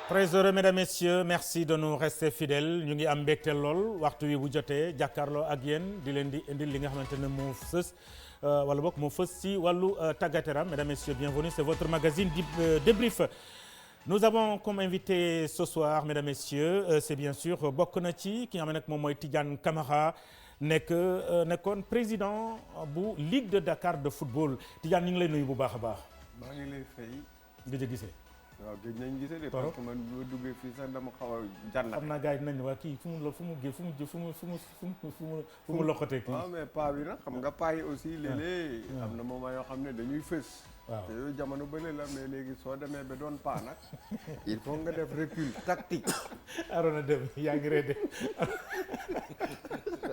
Très heureux mesdames, messieurs, merci de nous rester fidèles ñu ngi am mbégte lool waxtu wi bu jotee jàkkaarloo ak yéen di leen di indil li nga xamante ne moo fës wala boog moo fës si wàllu tàggat yaram. Mesdames, messieurs, bienvenue, c'est votre magazine débrief. Nous avons comme invité ce soir, mesdames, messieurs, c'est bien sûr bokk na ci ki nga xam ne nag moom mooy Tidiane Camara nekkoon président bu Ligue de Dakar de football. Tidiane ñu ngi lay nuyu bu baax a baax. maa ngi lay fay. nga gisee. waaw gëj nañ gisee de parce que man bu duggee fii sax dama xaw a jànn. xam naa gars yi dinañ ne waa kii fu mu loxotee kii. waaw mais paa bi nag xam nga paa yi aussi léeg-léeg am na moment yoo xam ne dañuy fës. waaw te yooyu jamono bële la mais léegi soo demee ba doon paa nag il faut nga def recul tactique. Arona Deme yaa ngi ree de.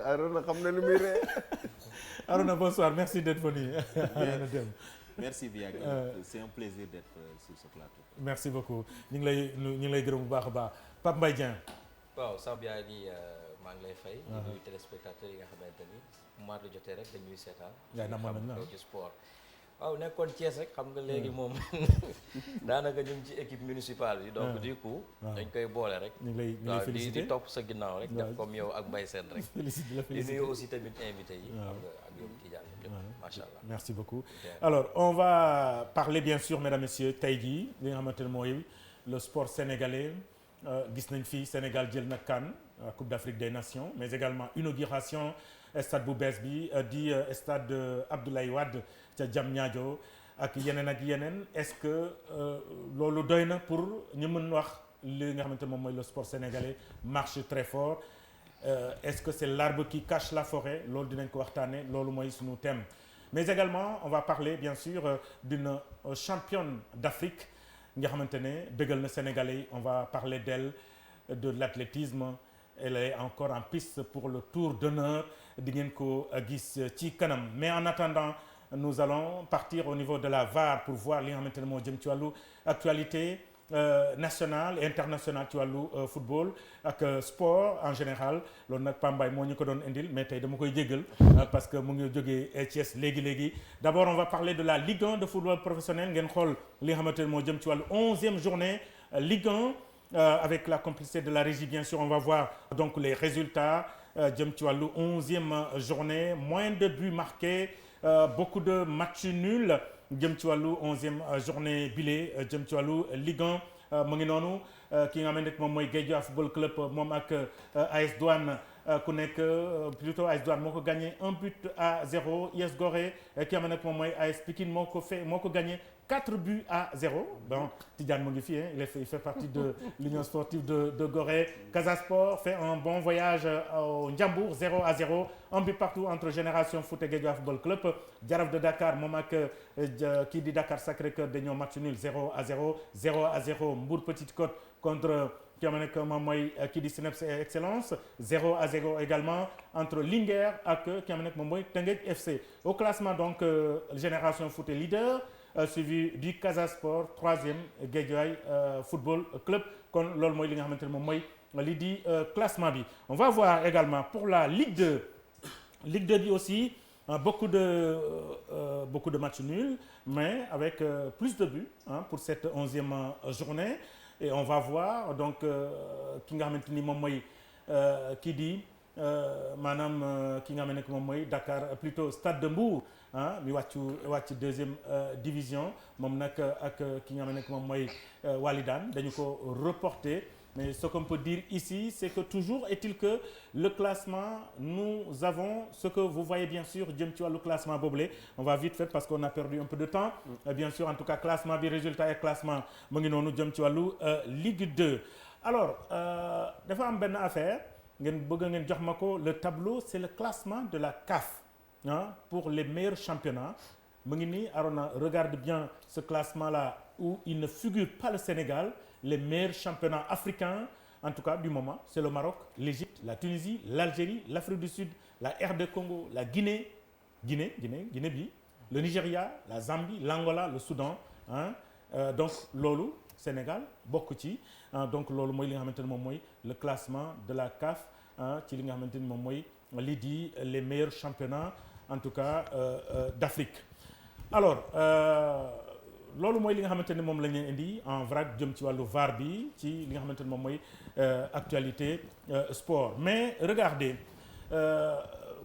Arona xam na lu muy ree. Arona, bonsoir, merci d'être venu. Arona Deme. Merci Biagui, c'est un plaisir d'être sur ce plateau. Merci beaucoup ñu ngi lay gërëm bu baax a baax Pape Mbaye Dieng. waaw Samba Biagui maa ngi lay fay. di nuyu téléspectateurs yi nga xamante ni moment lu jotee rek dañuy seetaan. yaay na mën nañu ci sport. waaw nekkoon Thiès rek xam nga léegi moom daanaka ñu ngi ci équipe municipale bi. donc du coup. dañ koy boole rek. ñu ngi lay félicité di topp sa ginnaaw rek. def comme yow ak Mbaye Sène rek. di nuyu aussi tamit invité yi. xam nga ak yow Tidiane ñëpp macha allah. merci beaucoup alors on va parler bien sûr mesdames, messieurs tey jii li nga xamante ne mooy le sport sénégalais gis nañ fi Sénégal jël na CAN Coupe d'Afrique des Nations mais également inauguration stade bu bees bi di stade Abdoulaye Wade ca Diamniadio ak yeneen est-ce que loolu doy na pour ñu mën wax li nga xamante moom mooy le sport sénégalais marche très fort est-ce que c'est l'arbre qui cache la forêt loolu dinañ ko waxtaane loolu mooy sunu thème mais également on va parler bien sûr d'une championne d'Afrique nga xamante ne bégal na Sénégalais yi on va parler d'elle de l'athlétisme elle est encore en piste pour le tour d'honneur di ngeen ko gis ci kanam mais en attendant nous allons partir au niveau de la VAR pour voir li nga xamante ne moo jëm ci wàllu actualité national et international ci wàllu football ak sport en général loolu nag Pambaay moo ñu ko doon indil mais tey dama koy jéggal parce que mu ngi jógee Thiès léegi d'abord on va parler de la Ligue 1 de football professionnel ngeen xool li nga xamante ne moo jëm ci wàllu 11e journée Ligue 1 avec la complicité de la régie bien sûr on va voir donc les résultats jëm ci wàllu 11e journée moins de buts marqués beaucoup de matchs nuls jëm ci wàllu 11e journée bile jëm ci wàllu Ligue 1 mu ngi noonu ki nga xamante ne moom mooy Guédiawaye Football Club moom ak AS Douane ku nekk plutôt AS Douane moo ko gagné 1-0 US Gorée ki nga xamante ne moom mooy AS Pikine moo ko gagné 4-0 bon Tidiane mu ngi fi il fait partie de l'Union sportive de Gorée. Casa Sport fait un bon voyage au Ndiambour 0-0 un but partout entre Génération Foot et Guédiawaye Football Club. Jaraaf de Dakar moom ak kii di Dakar Sacré-Cœur dañoo match nul 0-0 Mbour Petite Côte contre ki nga xam ne moom mooy kii di Cneps Excellence 0-0 également entre Linguère ak ki nga xam ne moom mooy Teungueth FC. Au classement donc Génération Foot est leader suivi du Casa Sport 3e Guédiawaye Football Club kon loolu mooy li nga xamante ne moom mooy li di classement bi. On va voir également pour la Ligue 2 bi aussi beaucoup de matchs nuls mais avec plus de buts pour cette 11e journée. Et on va voir donc ki nga xamante ni moom mooy kii di maanaam ki nga xam ne moom mooy Dakar plutôt Stade de Mbour mi wàcc 2e division moom nag ak ki nga xam ne moom mooy Walidane dañu ko reporter mais ce qu'on peut dire ici c'est que toujours est-il que le classement nous avons ce que vous voyez bien sûr jëm ci wàllu classement boobule on va vite fait parce qu'on a perdu un peu de temps bien sûr en tout cas classement bi résultat et classement mu ngi noonu jëm ci wàllu Ligue 2 alors dafa am benn affaire ngeen jox ma ko le tableau c'est le classement de la CAF pour les meilleurs championnats mu ngi nii Arona regarde bien ce classement là où il ne figure pas le Sénégal. Les meilleurs championnats africains en tout cas du moment c'est le Maroc, l'Égypte, la Tunisie, l'Algérie, l'Afrique du Sud, la RD Congo, la Guinée bi, le Nigeria, la Zambie, l'Angola, le Soudan donc loolu Sénégal bokk ci donc loolu mooy li nga xamante ne moom mooy le classement de la CAF ci li nga xamante ni moom mooy lii di les meilleurs championnats en tout cas d'Afrique alors loolu mooy li nga xamante ne moom la ñu indi en vrac jëm ci wàllu VAR bi ci li nga xamante ne moom mooy actualité sport mais regardez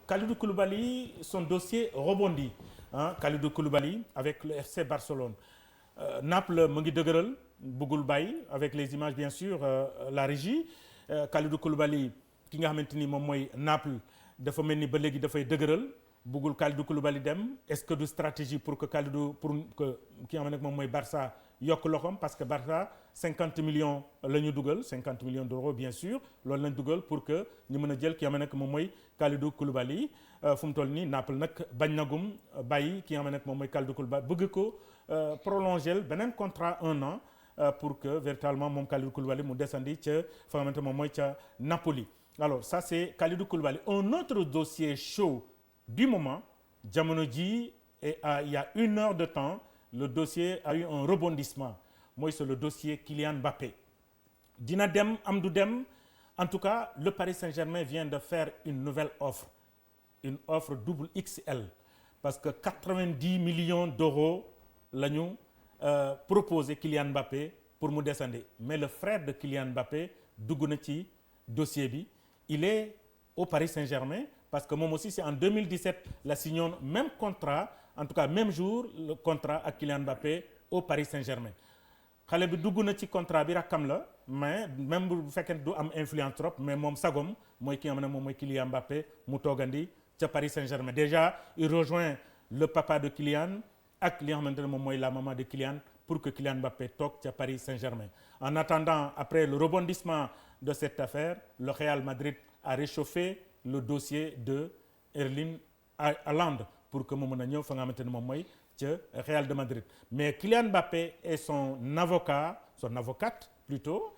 Kalidou Koulibaly son dossier rebondit Kalidou Koulibaly avec le FC Barcelone Naples mu ngi dëgëral bëggul bàyyi avec les images bien sûr la régie Kalidou Koulibaly ki nga xamante ni moom mooy Naples dafa mel ni ba léegi dafay dëgëral bëggul Kalidou Koulibaly dem est-ce que du stratégie pour que ki nga xam ne moom mooy Barça yokk loxoom parce que Barça 50 millions la ñu dugal 50 millions d'euros bien sûr loolu lañ dugal pour que ñu mën a jël ki nga xam ne moom mooy Kalidou Koulibaly fu mu toll nii Naples nag bañ nagum bàyyi ki nga xam ne moom mooy Kalidou Koulibaly bëgg ko prolonger beneen contrat 1 an pour que véritablement moom Kalidou Koulibaly mu descendi ca fa nga xamante moom mooy ca Napoli. Alors ça c'est Kalidou Koulibaly. Un autre dossier chaud du moment jamono ji et il y a 1 heure de temps le dossier a eu un rebondissement mooy c'est le dossier Kylian Mbappé dina dem am du dem en tout cas le Paris Saint-Germain vient de faire une nouvelle offre une offre double XL parce que 90 millions d'euros la ñu proposé Kylian Mbappé pour mu descendre mais le frère de Kylian Mbappé dugg na ci dossier bi il est au Paris Saint-Germain parce que moom aussi c'est en 2017 la signoon même contrat en tout cas même jour le contrat ak Kylian Mbappé au Paris Saint-Germain xale bi dugg na ci contrat bi rakkam la mais même bu fekkee du am influence trop mais moom sagom mooy ki nga xam ne moom mooy Kylian Mbappé mu toogandi ca Paris Saint-Germain déjà il rejoint le papa de Kylian ak li nga xamante ne moom mooy la maman de Kylian pour que Kylian Mbappé toog ca Paris Saint-Germain en attendant après le rebondissement de cette affaire le Real Madrid a réchauffé le dossier de Erling Haaland pour que mu mën a ñëw fa nga xamante ne moom mooy ca Real de Madrid mais Kylian Mbappé et son avocate plutôt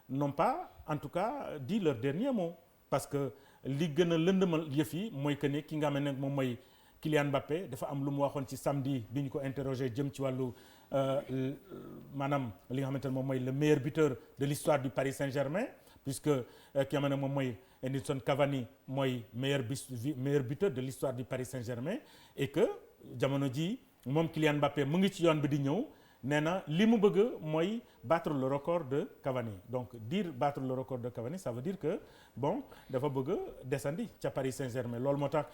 n'ont pas en tout cas dit leur dernier mot parce que li gën a lëndëmal yëf yi mooy que ne ki nga xam ne moom mooy Kylian Mbappé dafa am lu mu waxoon ci samedi bi ñu ko interrogé jëm ci wàllu maanaam li nga xamante ne moom mooy le meilleur buteur de l'histoire du Paris Saint-Germain puisque ki nga xam ne moom mooy Edinson Cavani mooy meilleur buteur de l'histoire du Paris Saint-Germain et que jamono ji moom Kylian Mbappé mu ngi ci yoon bi di ñëw nee na li mu bëgg mooy battre le record de Cavani donc battre le record de Cavani ça veut dire que bon dafa bëgg descendi ca Paris Saint-Germain loolu moo tax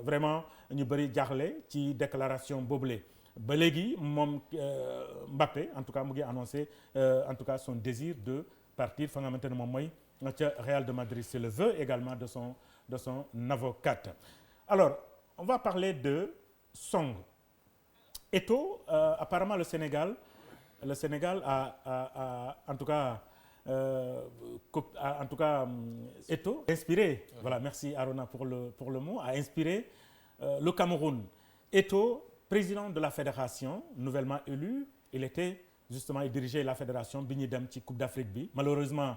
vraiment ñu bëri jaaxle ci déclaration boobule ba léegi moom Mbappé en tout cas mu ngi annoncé en tout cas son désir de partir fa nga xamante ne moom mooy ca Real de Madrid c'est le vœu également de son avocate. Alors on va parler de Song. Eto'o apparemment le Sénégal a en tout cas Eto'o inspiré voilà merci Arona pour le mot a inspiré le Cameroun. Eto'o président de la fédération nouvellement élu il dirigeait la fédération bi ñuy dem ci Coupe d'Afrique bi malheureusement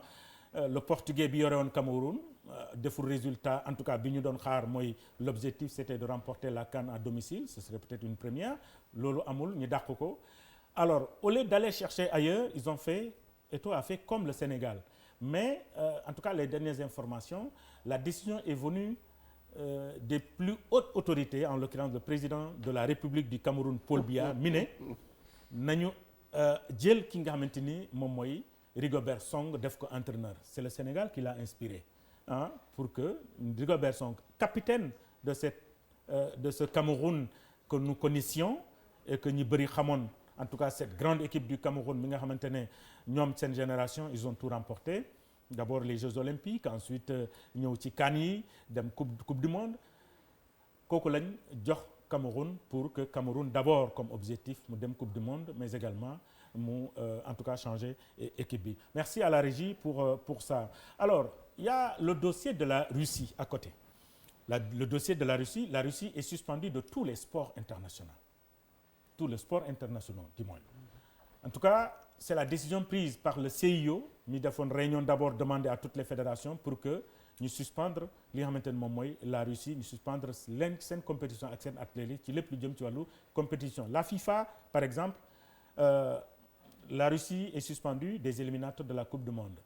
le portugais bi yore woon Cameroun deful résultat en tout cas bi ñu doon xaar mooy l'objectif c'était de remporter la CAN à domicile ce serait peut-être une première loolu amul ñu dàq ko alors au lieu d'aller chercher ailleurs Eto'o a fait comme le Sénégal mais en tout cas les dernières informations la décision est venue des plus hautes autorités en l'occurrence le président de la République du Cameroun Paul Biya mi ne nañu jël ki nga xamante ni moom mooy Rigobert Song def ko entraîneur c'est le Sénégal qui l'a inspiré pour que Rigobert Song capitaine de ce Cameroun que nous connaissions et que ñu bëri xamoon en tout cas cette grande équipe du Cameroun mi nga xamante ne ñoom seen génération ils ont tout remporté d'abord les Jeux olympiques ensuite ñëw ci CAN yi dem coupe du monde kooku lañ jox Cameroun pour que Cameroun d'abord comme objectif mu dem coupe du monde mais également mu en tout cas changer équipe bi merci à la régie pour ça. Alors il y a le dossier de la Russie à côté le dossier de la Russie est suspendue de tous les sports internationaux du moins en tout cas c'est la décision prise par le CIO mi defoon réunion d'abord demander à toutes les fédérations pour que ñu suspendre li nga xamante ne moom mooy la Russie ñu suspendre seen compétition ak seen athlètes ci lépp lu jëm ci wàllu compétition la FIFA par exemple la Russie est suspendue des éliminatoires de la Coupe du Monde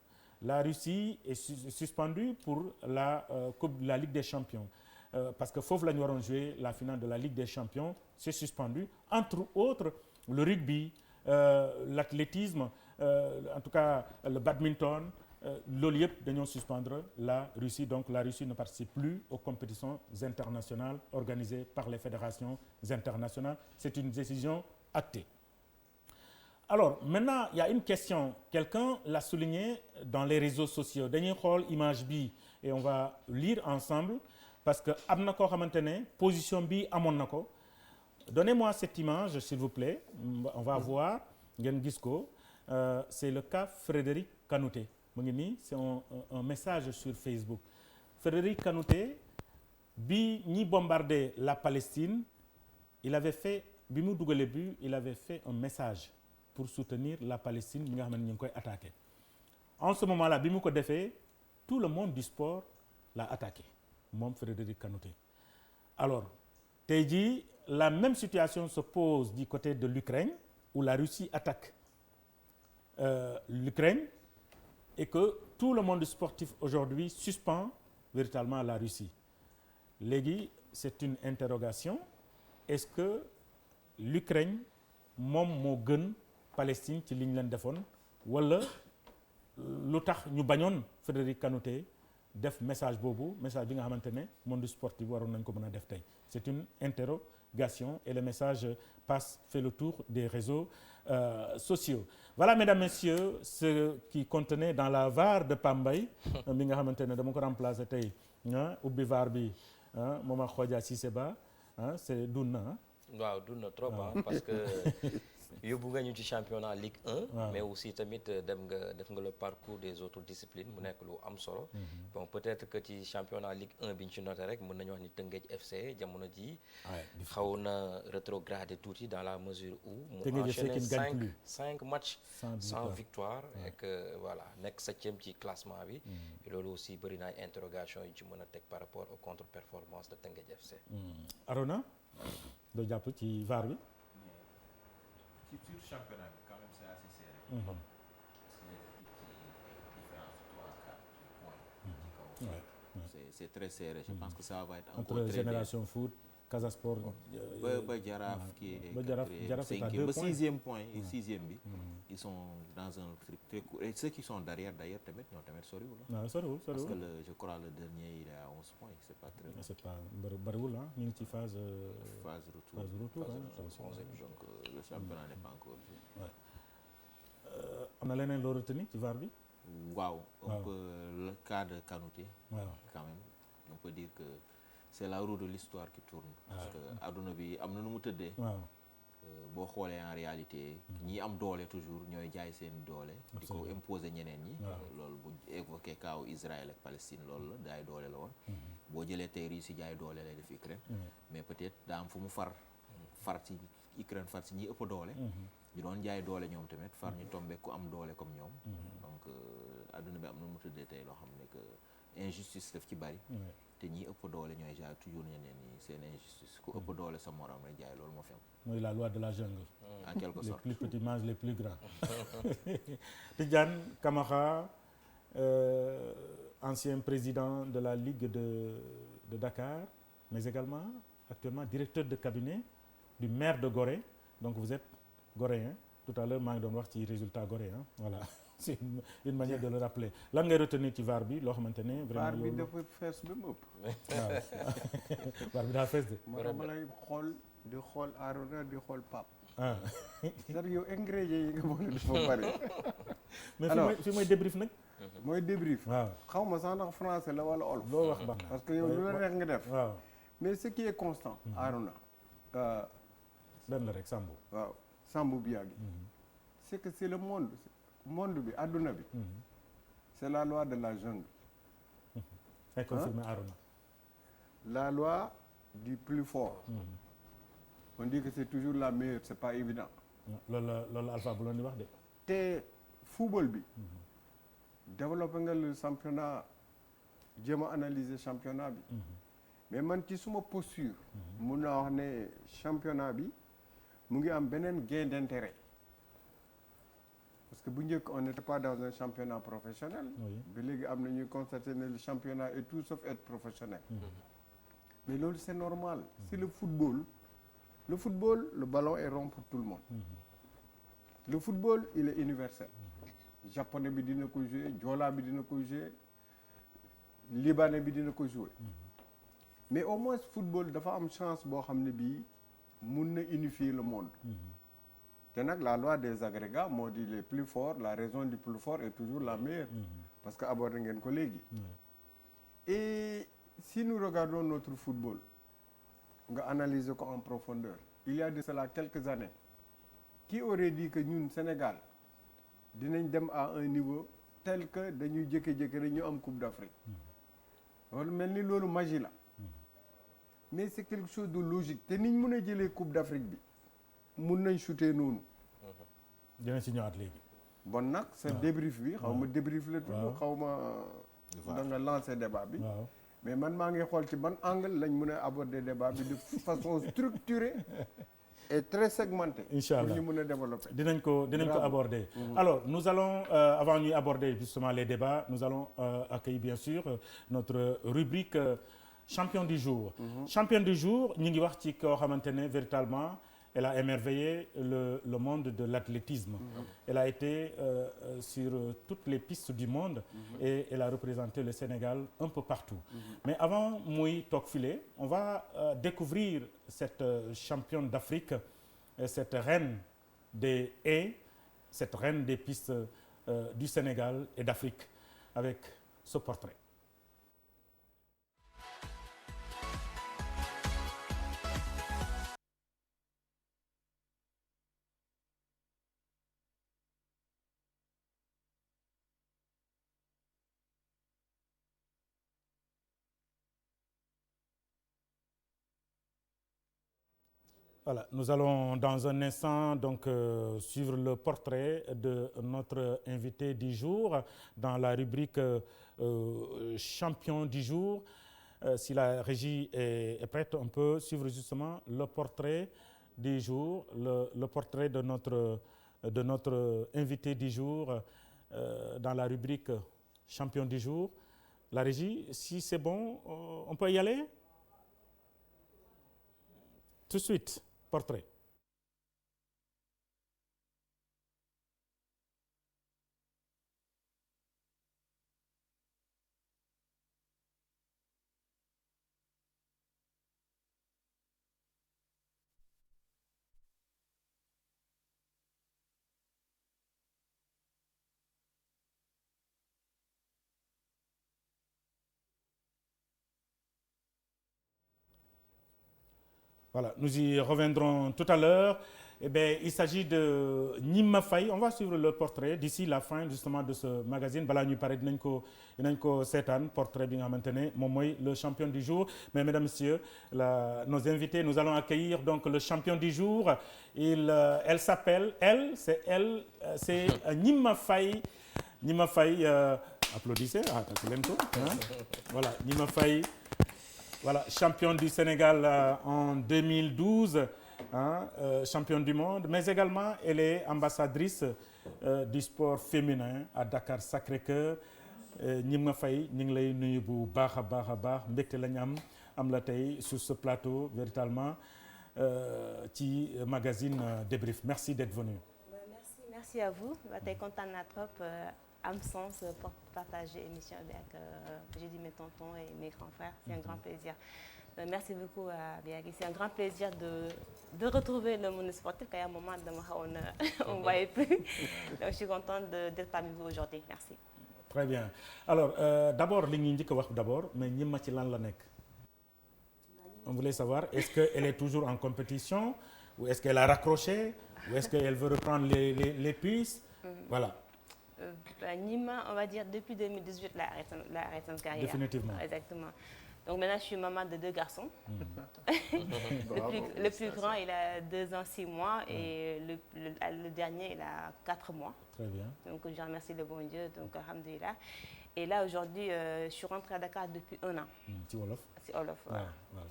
la Russie est suspendue pour la Ligue des Champions parce que foofu la ñu waroon jouer la finale de la Ligue des Champions c'est suspendu entre autres le rugby, l'athlétisme, en tout cas le badminton, loolu yëpp dañoo suspendre la Russie. Donc la Russie ne participe plus aux compétitions internationales organisées par les fédérations internationales. C'est une décision actée. Alors maintenant il y a une question, quelqu'un l'a souligné dans les réseaux sociaux. Dañuy xool image bi et on va lire ensemble parce que am na koo xamante ne position bi amoon na ko. Donnez-moi cette image s'il vous plaît. On va voir ngeen gis ko. C'est le cas Frédéric Kanouté. mu ngi nii c'est un message sur Facebook. Frédéric Kanouté bi ñi bombardé la Palestine il avait fait bi mu dugalee but il avait fait un message pour soutenir la Palestine bi nga xam ne ñu ngi koy attaqué. En ce moment-là bi mu ko defee tout le monde du sport l'a attaqué moom Frédéric Kanouté. Alors tey jii la même situation se pose du côté de l'Ukraine où la Russie attaque l'Ukraine et que tout le monde sportif aujourd'hui suspend véritablement la Russie. Léegi c'est une interrogation, est-ce que l'Ukraine moom moo gën Palestine ci li ñu leen defoon wala lu tax ñu bañoon Frédéric Kanouté def message boobu message bi nga xamante ne monde sportif waroon nañ ko mën a def tey. C'est une interrogation et le message fait le tour des réseaux sociaux. Voilà mesdames, messieurs, ce qui contenait dans la VAR de Pambay bi nga xamante ne dama ko remplacer tey ubbi VAR bi Momar Khoudia Cissé Ba c'est duna waaw duna trop parce que yóbbu nga ñu ci championnat Ligue 1 mais aussi tamit def nga le parcours des autres disciplines mu nekk lu am solo. Bon peut-être que ci championnat Ligue 1 bi ñu ci noté rek mën nañu wax ni Teungueth FC jamono ji xaw na rétrogradé tuuti dans la mesure où mu enchaîné 5 matchs sans victoire et que voilà nekk 7e ci classement bi. Loolu aussi bëri na ay interrogation yu ci mën a teg par rapport aux contre-performances de Teungueth FC. Arona doo jàpp ci VAR bi. Sur championnat bi quand même c'est assez serré. Parce que les équipes qui différence 3 à 4 points ci kaw. C'est très serré. Je pense que ça va être encore entre très Génération Foot, Casa Sport. ba Jaraaf qui est ba Jaraaf c'est à 2 points. 6e point et 6e bi. Ils sont dans un truc très court et ceux qui sont derrière d'ailleurs tamit ñoo tamit soriwul. Non soriwul. Parce que je crois le dernier il est à 11 points c'est pas très. C'est pas bariwul ñu ngi ci phase retour. Donc le championnat n'est pas encore joué. Am na leneen loo retenir ci VAR bi. Waaw un peu le cas de Kanouté. Quand même on peut dire que c'est la roue de l'histoire qui tourne. Parce que adduna bi am na nu mu tëddee. Boo xoolee en réalité ñi am doole toujours ñooy jaay seen doole di ko imposer ñeneen ñi. Loolu bu évoqué cas Israël ak Palestine loolu la jaay doole la woon. Boo jëlee tey Russie jaay doole lay def Ukraine. Mais peut-être daa am fu mu far ci Ukraine far ci ñi ëpp doole. ñu doon jaay doole ñoom tamit far ñu tombé ku am doole comme ñoom. Donc adduna bi am na mu tëddee tey loo xam ne que injustice daf ci bari. te ñi ëpp doole ñooy jaay toujours ñeneen ñi seen injustice ku ëpp doole sa morom rek jaay loolu moo fi am. mooy la loi de la jungle. En quelque sorte les plus petits mangent les plus grands. Tidiane Camara, ancien président de la Ligue de Dakar, mais également actuellement directeur de cabinet du maire de Gorée. Donc vous êtes goréen. Tout à l'heure maa ngi doon wax ci résultat goréen voilà. C'est une manière de le rappeler. Lan ngay retenir ci VAR bi loo xamante ne vraiment VAR bi dafa fees ba mu ëpp. waaw VAR bi daa fees de. moo tax ma lay xool Arona di xool Pape. c'est-à-dire yow ingrédients yi nga boole dafa bari. mais fi mooy débrief nag. mooy débrief. waaw xaw ma sax ndax français la wala olof. loo wax baax na parce que yow lu la neex nga def. waaw mais ce qui est constant. Arona. benn la rek Sambou. waaw Sambou Biagui. c'est que c'est le monde bi adduna bi. c'est la loi de la jungle. ay confirmé Arona. la loi du plus fort. On dit que c'est toujours la meilleure c'est pas évident. loolu Alpha bu loon di wax de. te football bi. développé nga le championnat jéem a analyser championnat bi. mais man ci suma posture. mun naa wax ne championnat bi mu ngi am beneen gain d'intérêt. parce que bu njëkk on n'était pas dans un championnat professionnel. ba léegi am na ñuy constater ne le championnat est tout sauf être professionnel. mais loolu c'est normal. c'est le football le football, le ballon est rond pour tout le monde. Le football, il est universel. Japonais bi dina ko jouer, Joola bi dina ko jouer, Libanais bi dina ko jouer. Mais au moins football dafa am chance boo xam ne bii mun na unifier le monde. te nag la loi des agrégats moo dit les plus forts, la raison du plus fort est toujours la meilleure. Parce que abordé ngeen ko léegi. Et si nous regardons notre football, nga analyser ko en profondeur, il y a de cela quelques années, qui aurait dit que ñun Sénégal dinañ dem à un niveau tel que dañuy jékki-jékki rek ñu am Coupe d'Afrique. loolu mel ni loolu magie la. mais c'est quelque chose de logique te niñ mën a jëlee Coupe d'Afrique bi mun nañ shooter noonu. dinañ si ñëwaat léegi. bon nag sa débrief bi xaw ma débrief la tudd xaw ma da nga lancer débat bi. mais man maa ngi xool ci ban angle lañ mën a aborder débat bi de façon structurée et très segmentée. Inch'Allah pour ñu mën a développer. dinañ ko aborder. Alors nous allons avant ñuy aborder justement les débats nous allons accueillir bien sûr notre rubrique champion du jour. Champion du jour ñu ngi wax ci koo xamante ne véritablement elle a émerveillé le monde de l'athlétisme. Elle a été sur toutes les pistes du monde et elle a représenté le Sénégal un peu partout. Mais avant muy toog file, on va découvrir cette championne d'Afrique, cette reine des haies, cette reine des pistes du Sénégal et d'Afrique avec ce portrait. Voilà, nous allons dans un instant donc suivre le portrait de notre invité du jour dans la rubrique champion du jour. Si la régie est prête, on peut suivre justement le portrait du jour, le portrait de notre invité du jour dans la rubrique champion du jour. La régie, si c'est bon, on peut y aller? Tout de suite. Portrait. Voilà, nous y reviendrons tout à l'heure. Eh bien, il s'agit de Gnima Faye. On va suivre le portrait d'ici la fin justement de ce magazine. Balaa ñuy pare dinañ ko seetaan portrait bi nga xamante ne moom mooy le champion du jour. Mais mesdames, messieurs, nos invités, nous allons accueillir donc le champion du jour. Elle s'appelle, c'est Gnima Faye. Gnima Faye, applaudissez. Tàccu leen ko. Voilà, Gnima Faye. Voilà, championne du Sénégal en 2012, championne du monde, mais également elle est ambassadrice du sport féminin à Dakar Sacré-Cœur. Gnima Faye ñu ngi lay nuyu bu baax a baax mbégte la ñu am la tey sur ce plateau véritablement ci magazine Débrief. Merci d'être venu. Merci à vous. Tey kontaan naa trop. am sens pour partager émission bi ak j'ai dit mes tontons et mes grands frères. C'est un grand plaisir. Merci beaucoup à Biagui. C'est un grand plaisir de retrouver le monde sportif car il y a un moment dama xawoon on ne voyait plus. Donc je suis contente d'être parmi vous aujourd'hui. Merci. Très bien. Alors d'abord li ñuy njëkk a wax d'abord mais Gnima ci lan la nekk. On voulait savoir est-ce qu'elle est toujours en compétition ou est-ce qu'elle a raccroché ou est-ce qu'elle veut reprendre les pistes. Voilà. Gnima, on va dire depuis 2018 la arrêté sa carrière. Définitivement. Exactement. Donc maintenant je suis maman de 2 garçons. Le plus grand il a 2 ans 6 mois et le dernier il a 4 mois. Très bien. Donc je remercie le bon Dieu donc alhamdoulilah. Et là aujourd'hui je suis rentrée à Dakar depuis 1 an. ci wolof. ci wolof waaw.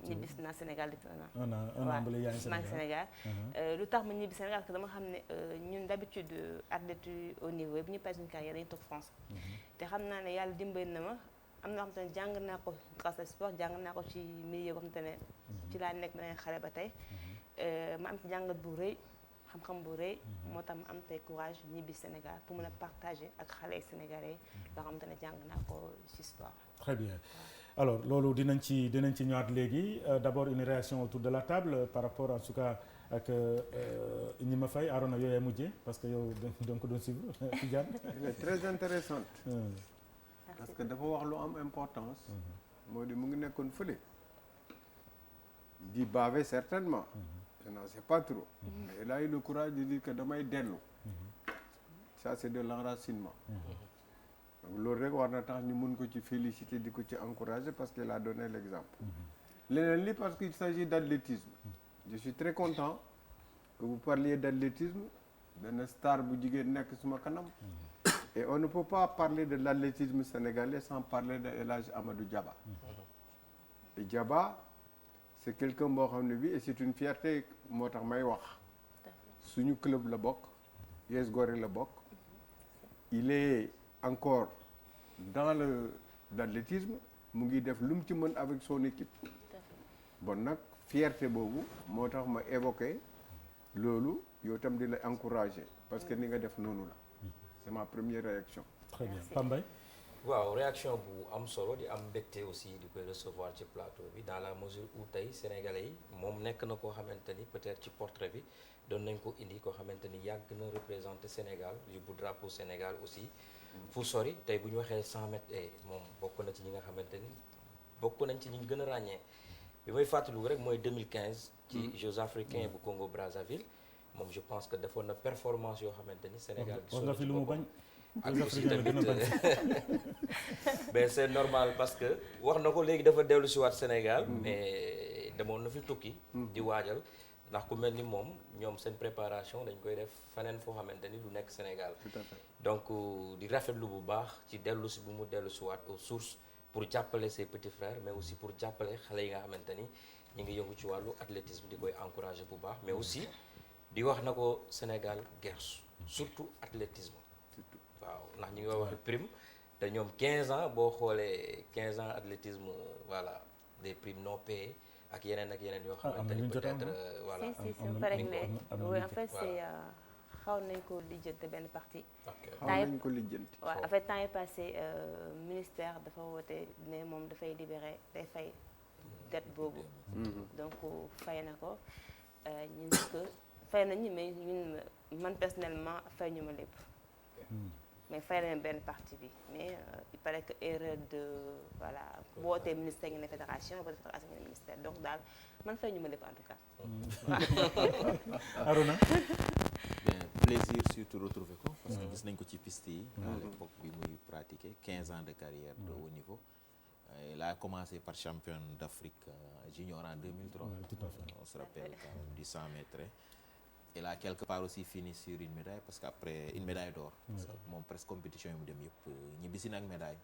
ñibbisi naa Sénégal depuis 1 an. un an ba léegi yaa ngi Sénégal. lu tax ma ñibbi Sénégal parce que dama xam ne ñun d'habitude athlètes au niveau bu ñu pare suñu carrière dañuy toog France. te xam naa ne yàlla dimbali na ma am na xam te ne jàng naa ko grâce au sport jàng naa ko ci milieu boo xam te ne ci laa nekk beneen xale ba tey. ma am ci jàngat bu rëy xam-xam bu rëy moo tax ma am tey courage ñibbi Sénégal pour mën a partager ak xale sénégalais loo xamante ne jàng naa ko ci sport. Très bien. Alors loolu dinañ ci ñëwaat léegi d'abord une réaction autour de la table par rapport en tout cas ak Gnima Faye Arona yooyu mujjee parce que yow donc ko doon suivre Tidiane. Elle est très intéressante parce que dafa wax lu am importance moo di mu ngi nekkoon fële di baver certainement je n'en sais pas trop mais elle a eu le courage de dire que damay dellu ça c'est de l'enracinement donc loolu rek war na tax ñu mun ko ci féliciter di ko ci encourager parce qu'elle a donné l'exemple leneen li parce qu'il s'agit d'athlétisme je suis très content que vous parliez d'athlétisme benn star bu jigéen nekk suma kanam et on ne peut pas parler de l'athlétisme sénégalais sans parler de El Hadj Amadou Diaba et Diaba c'est quelqu'un boo xam ne bi et c'est une fierté moo tax may wax suñu club la bokk US Gorée la bokk il est encore dans l'athlétisme mu ngi def lu mu ci mën avec son équipe bon nag fierté boobu moo tax ma évoqué loolu yow tam di la encourager parce que ni nga def noonu la c'est ma première réaction. Très bien Pambay. waaw réaction bu am solo di am mbégte aussi di koy recevoir ci plateau bi dans la mesure où tey sénégalais yi moom nekk na koo xamante ni peut-être ci portrait bi doon nañ ko indi koo xamante ni yàgg na représenter Sénégal yóbbu drapeau Sénégal aussi fu sori tey bu ñu waxee 100 mètres et moom bokk na ci ñi nga xamante ni bokk nañ ci ñi ñu gën a ràññee bi may fàttaliku rek mooy 2015 ci Jeux africains bu Congo Brazzaville moom je pense que defoon na performance yoo xamante ni Sénégal gisoon na fi lu mu bañ ak aussi tamit mais c'est normal parce que wax na ko léegi dafa dellu si waat Sénégal mais demoon na fi tukki di waajal ndax ku mel ni moom ñoom seen préparation dañ koy def faneen foo xamante ni du nekk Sénégal Tout à fait. donc di rafetlu bu baax ci dellu si bu mu dellu si waat aux sources pour jàppale ses petits frères mais aussi pour jàppale xale yi nga xamante ni ñu ngi yëngu ci wàllu athlétisme di koy encourager bu baax mais aussi di wax na ko Sénégal gersu surtout athlétisme waaw ndax ñu ngi wax prime te ñoom 15 ans boo xoolee 15 ans athlétisme voilà des primes non payées ak yeneen yoo xamante ni peut-être voilà si on peut régler oui en fait c'est xaw nañ ko lijjanti benn partie xaw nañ ko lijjanti waaw en fait temps yi passé ministère dafa woote ne moom dafay libérer day fay dette boobu donc fay na ko ñun que fay nañu mais ñun man personnellement fay ñu ma lépp mais fay nañu benn partie bi mais il paraît que erreur de voilà wootee ministère ngi ne fédération wala fédération ngi ne ministère donc daal man fay ñu ma lépp en tout cas Arona. Bien, plaisir surtout retrouver ko parce que gis nañ ko ci piste yi à l'époque bi muy pratiquer 15 ans de carrière de haut niveau. Il a commencé par champion d'Afrique junior en 2003. Tout à fait. On se rappelle quand même du 100 mètres. Il a quelque part aussi fini sur une médaille parce qu'après une médaille d'or. Parce que moom presque compétition yi mu dem yëpp ñibbisi na ak médaille.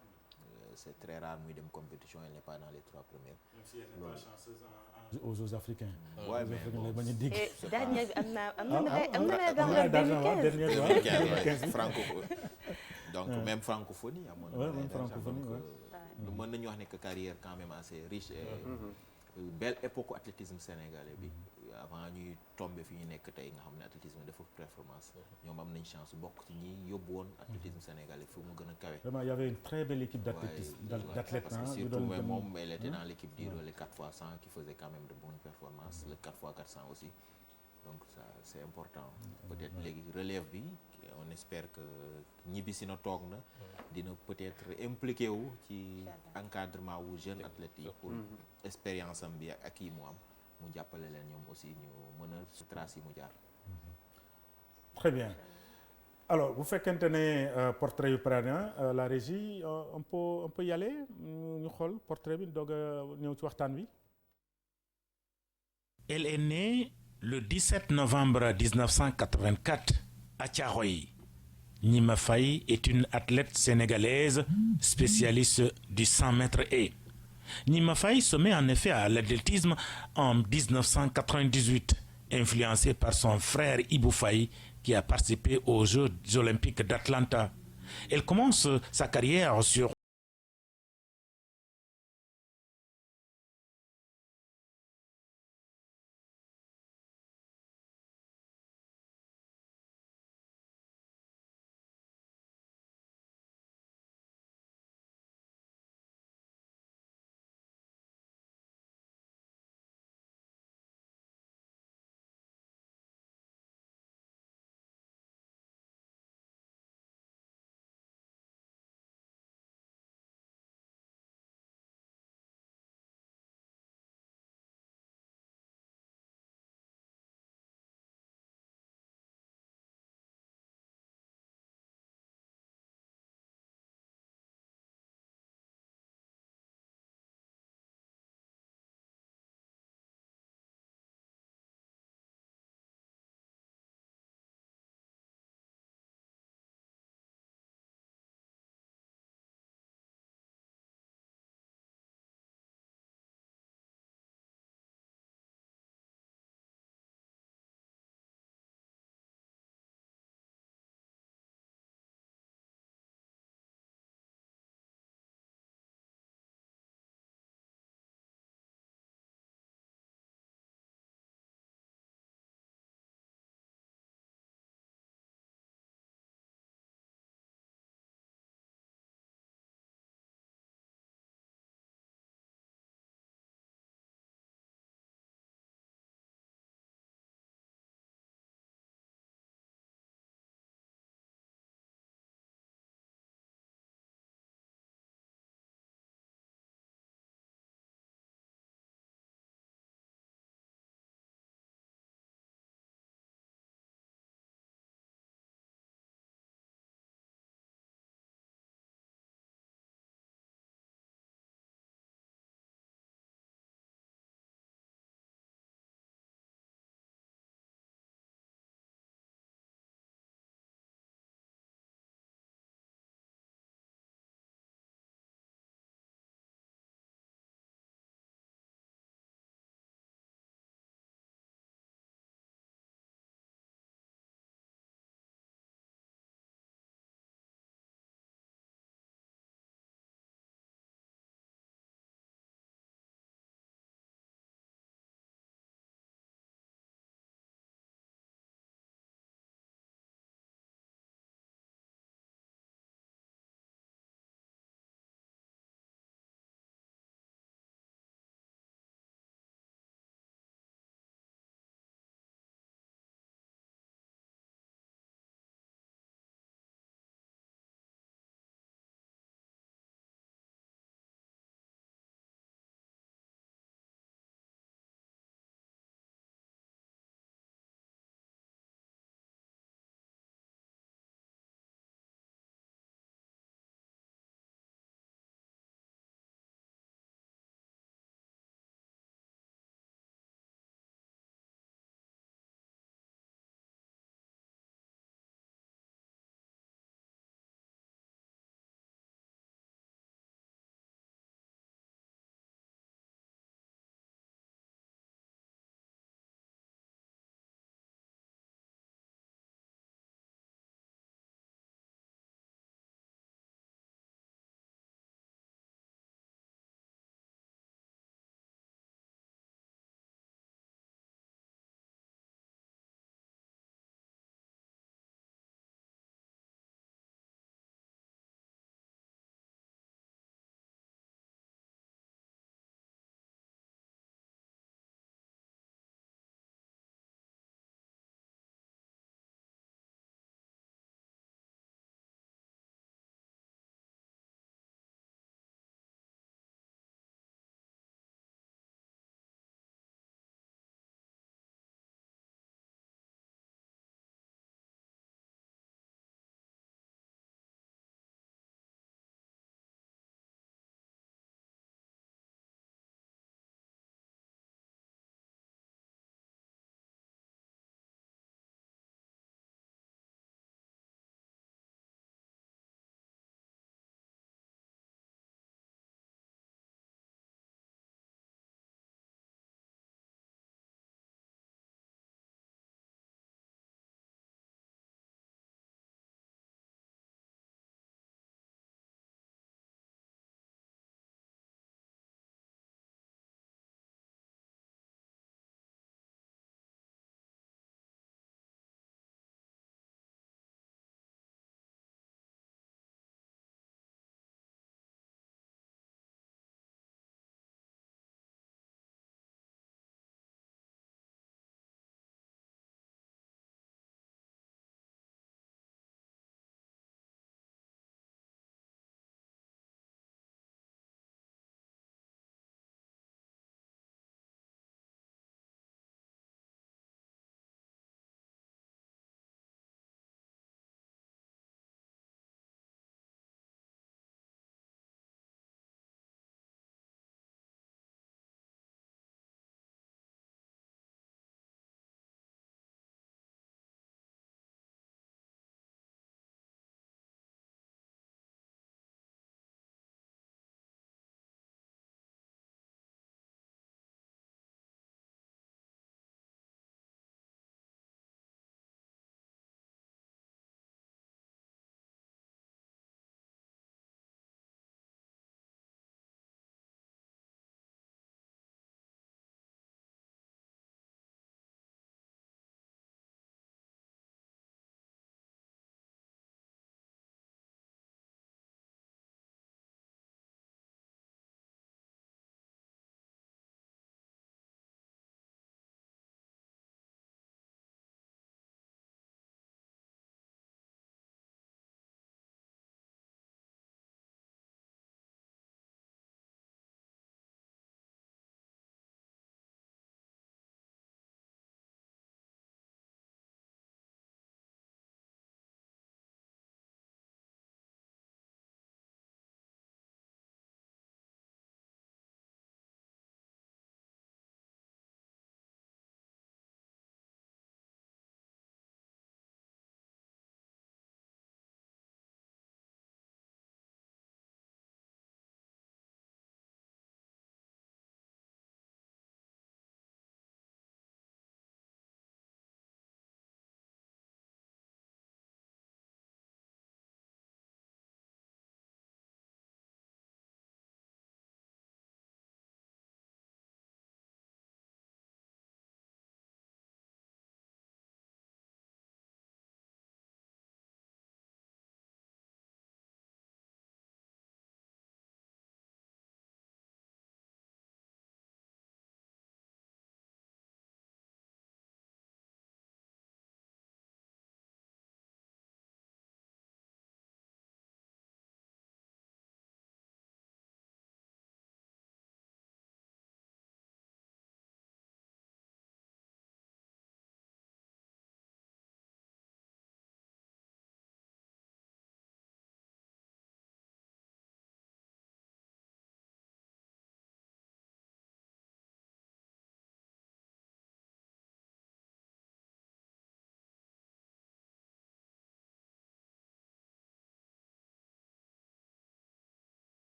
C'est très rare muy dem compétition, elle n'est pas dans les 3 premières. Même si elle n'est pas chanceuse aux Jeux africains. Ouais, mais bon, et dernière bi am na médaille d'argent 2015 franco donc même francophonie amoon na même francophonie mën nañu wax ne que carrière quand même assez riche et belle époque athlétisme sénégalais bi avant ñuy tombé fi ñu nekk tey nga xam ne athlétisme dafa performance ñoom am nañ chance bokk ci ñi yóbbu woon athlétisme sénégalais fu mu gën a kawe. Vraiment, il y avait une très belle équipe d'athlétistes parce que surtout mais moom elle était dans l'équipe du relais 4x100 qui faisait quand même de bonnes performances le 4x400 aussi donc ça c'est important peut-être léegi relève bi on espère que ñibbisi na toog na dina peut-être impliqué wu ci encadrement wu jeune athlètes yi pour expérience am bi ak yi mu am mu jàppale leen ñoom aussi ñu mën a trace yi mu jaar. Très bien. Alors bu fekkente ne portrait yu pare na la régie on peut y aller ñu xool portrait bi doog a ñëw ci waxtaan wi. Elle est née le 17 novembre 1984 à Thiaroye. Gnima Faye est une athlète sénégalaise spécialiste du 100 mètres haies. Gnima Faye se met en effet à l'athlétisme en 1998, influencée par son frère Ibou Faye qui a participé aux Jeux olympiques d'Atlanta. Elle commence sa carrière sur